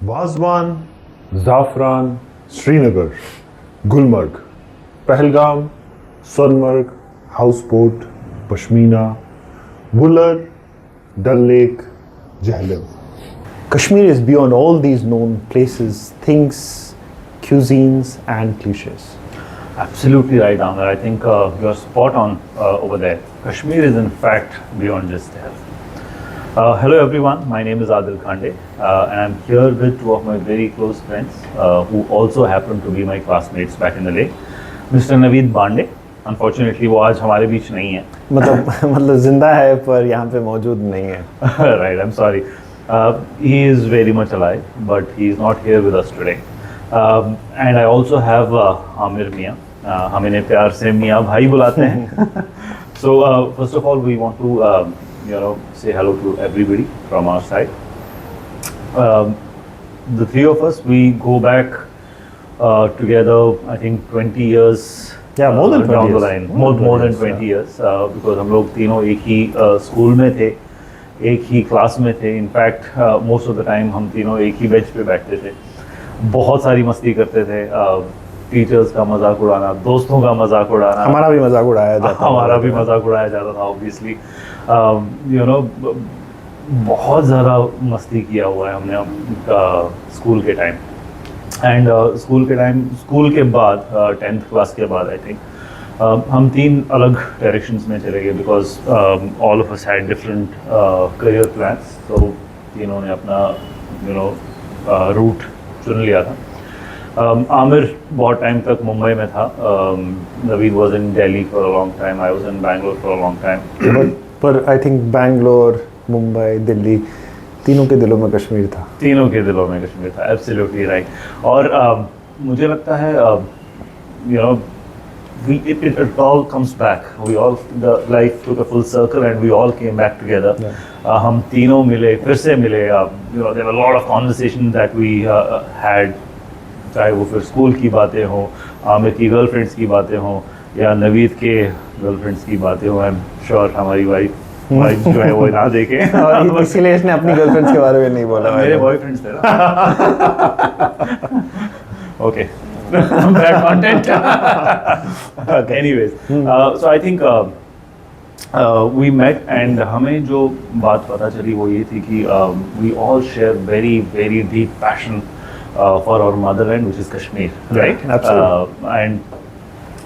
Wazwan, Zafran, Srinagar, Gulmarg, Pahalgam, Sonmarg, Houseboat, Pashmina, Wular, Dal Lake, Jhelum. Kashmir is beyond all these known places, things, cuisines and cliches. Absolutely right, Amir. I think you're spot on over there. Kashmir is in fact beyond just there. Hello everyone, my name is Adil Khande and I'm here with two of my very close friends who also happen to be my classmates back in the day. Mr. Naveed Bande. Unfortunately वो आज हमारे बीच नहीं है. मतलब जिंदा है पर यहाँ पे मौजूद नहीं है. Right, I'm sorry. He is very much alive, but he is not here with us today. And I also have Amir Mia. हम इन्हें प्यार से मियाँ भाई बुलाते हैं. So first of all, we want to say hello to everybody from our side. The three of us, we go back together, I think 20 years. Yeah, more than 20 down years. the line. More than 20 years. Because हम लोग तीनों एक ही school में थे, एक ही class में थे. In fact most of the time हम तीनों एक ही बेंच पे बैठते थे. बहुत सारी मस्ती करते थे. टीचर्स का मजाक उड़ाना, दोस्तों का मजाक उड़ाना. हमारा भी मजाक उड़ाया जाता. हमारा भी मजाक उड़ाया जाता था ऑब्वियसली. बहुत ज़्यादा मस्ती किया हुआ है हमने स्कूल के टाइम. एंड स्कूल के बाद 10th क्लास के बाद आई थिंक हम तीन अलग डायरेक्शंस में चले गए because all of us had different career plans. तो तीनों ने अपना रूट चुन लिया था. आमिर बहुत टाइम तक मुंबई में था. Naveed was in Delhi for a long time. I was in Bangalore for a long time. पर आई थिंक बैंगलोर, मुंबई, दिल्ली, तीनों के दिलों में कश्मीर था. तीनों के दिलों में कश्मीर था. Absolutely right. और मुझे लगता है it all comes back. The life took a full circle and we all came back together. हम तीनों मिले, फिर से मिले. There were a lot of conversations that we had. चाहे वो फिर स्कूल की बातें हों, आमिर की गर्लफ्रेंड्स की बातें हों या नवीद के गर्लफ्रेंड्स की बातें हों. आई एम श्योर हमारी वाइफ जो है वो ना देखे. और इसीलिए इसने अपनी गर्लफ्रेंड्स के बारे में नहीं बोला. मेरे बॉयफ्रेंड्स थे ना. Okay, bad content. Anyways, so I think we met and हमें जो बात पता चली वो ये थी कि we all share very very deep passion for our motherland which is Kashmir. Right. And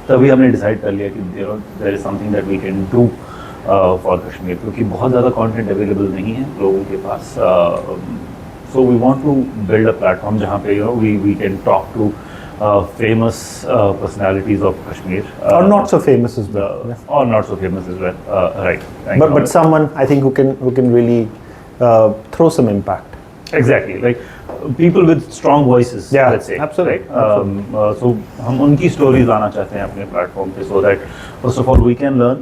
तभी हमने डिसाइड कर लिया कि there is something that we can do for Kashmir, क्योंकि बहुत ज़्यादा कंटेंट अवेलेबल नहीं है लोगों के पास. So we want to build a platform जहाँ पे we can talk to famous personalities of Kashmir, or not so famous as well. Or not so famous as well. Right. But someone I think who can really throw some impact. Exactly, like people with strong voices. Yeah, let's say. absolutely. Right? So हम उनकी stories लाना चाहते हैं अपने platform पे, so that first of all we can learn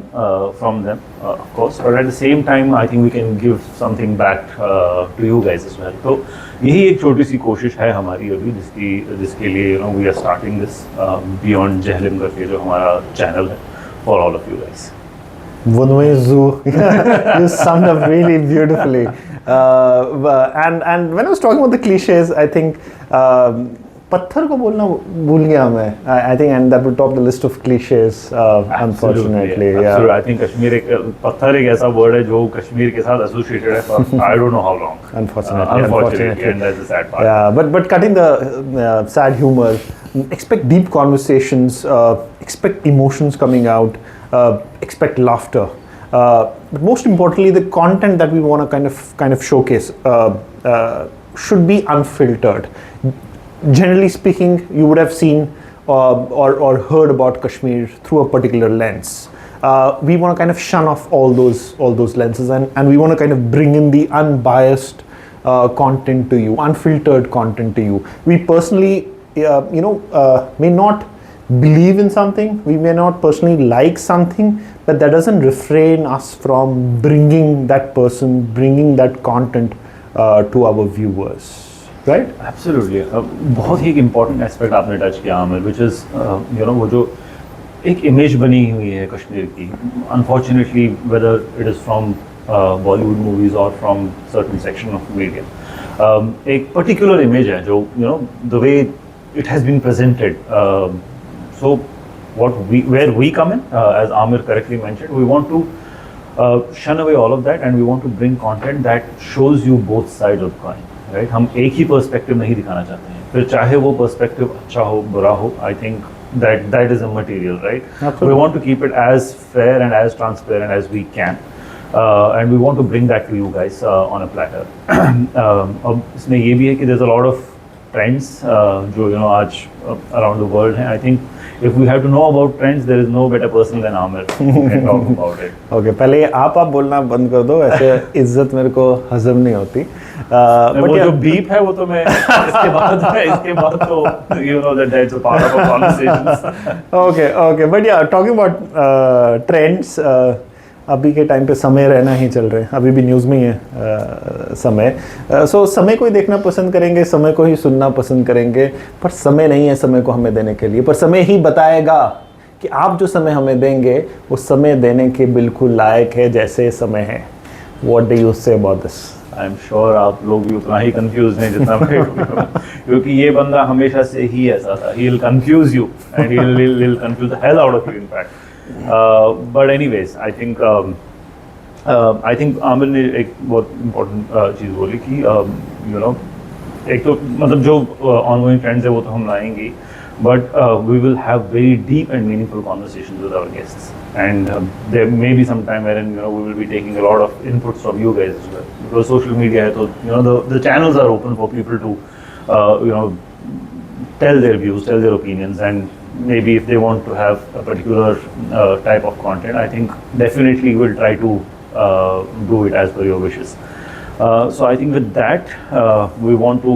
from them, of course, but at the same time I think we can give something back to you guys as well. तो यही एक छोटी सी कोशिश है हमारी अभी जिसके लिए we are starting this beyond Jhelum करके जो हमारा चैनल है for all of you guys. Vunwezu, you summed up really beautifully. And when I was talking about the cliches, I think पत्थर को बोलना भूल गया मैं. I think and that would top the list of cliches, unfortunately. Absolutely. I think Kashmir पत्थर एक ऐसा word है जो कश्मीर के साथ associated है for I don't know how long. Unfortunately. And that's the sad part. Yeah, but cutting the sad humor, expect deep conversations, expect emotions coming out, expect laughter. But most importantly, the content that we want to kind of showcase should be unfiltered. Generally speaking, you would have seen or heard about Kashmir through a particular lens. We want to kind of shun off all those lenses and we want to kind of bring in the unbiased content to you, unfiltered content to you. We personally, may not believe in something, we may not personally like something, but that doesn't refrain us from bringing that person, bringing that content to our viewers. Right? Absolutely. बहुत ही एक important aspect आपने touch किया Aamir, which is वो जो एक image बनी हुई है कश्मीर की. Unfortunately, whether it is from Bollywood movies or from certain section of media, एक particular image है जो the way it has been presented. So where we come in, as Amir correctly mentioned, we want to shun away all of that and we want to bring content that shows you both sides of the coin, right? हम एक ही perspective नहीं दिखाना चाहते हैं, फिर चाहे वो perspective अच्छा हो बुरा हो, I think that is immaterial, right? Absolutely. We want to keep it as fair and as transparent as we can. And we want to bring that to you guys on a platter. अब इसमें ये भी है कि there's a lot of trends जो आज around the world हैं. I think if we have to know about trends, there is no better person than Amir who can talk about it. Okay, पहले आप बोलना बंद कर दो, ऐसे इज्जत मेरे को हजम नहीं होती. वो जो beep है वो तो मैं इसके बाद तो that's a part of our conversations. Okay, but yeah, talking about trends. अभी के टाइम पे समय रहना ही चल रहे हैं, अभी भी न्यूज़ में ही है समय. सो समय को ही देखना पसंद करेंगे, समय को ही सुनना पसंद करेंगे, पर समय नहीं है समय को हमें देने के लिए. पर समय ही बताएगा कि आप जो समय हमें देंगे वो समय देने के बिल्कुल लायक है जैसे समय है. What do you say about this? I am sure आप लोग भी उतना ही कंफ्यूज हैं जितना मैं, क्योंकि ये बंदा हमेशा से ही ऐसा था. He will confuse you and he will confuse the hell out of you in fact. But anyways, I think Aamir ने एक बहुत इम्पोर्टेंट चीज़ बोली कि एक तो मतलब जो ऑनगोइंग ट्रेंड्स है वो तो हम लाएंगे, but we will have very deep and meaningful conversations with our guests, and there may be some time wherein we will be taking a lot of inputs from you guys as well, because social media है तो the channels are open for people to tell their views, tell their opinions, and maybe if they want to have a particular type of content, I think definitely we'll try to do it as per your wishes. So I think with that, we want to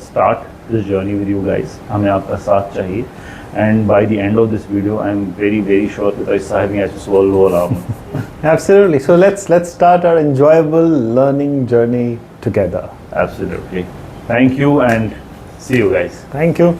start this journey with you guys. हमें आपका साथ चाहिए, and by the end of this video, I'm very sure that इस साहब ने ऐसे swallow alarm. Absolutely. So let's start our enjoyable learning journey together. Absolutely. Thank you and see you guys. Thank you.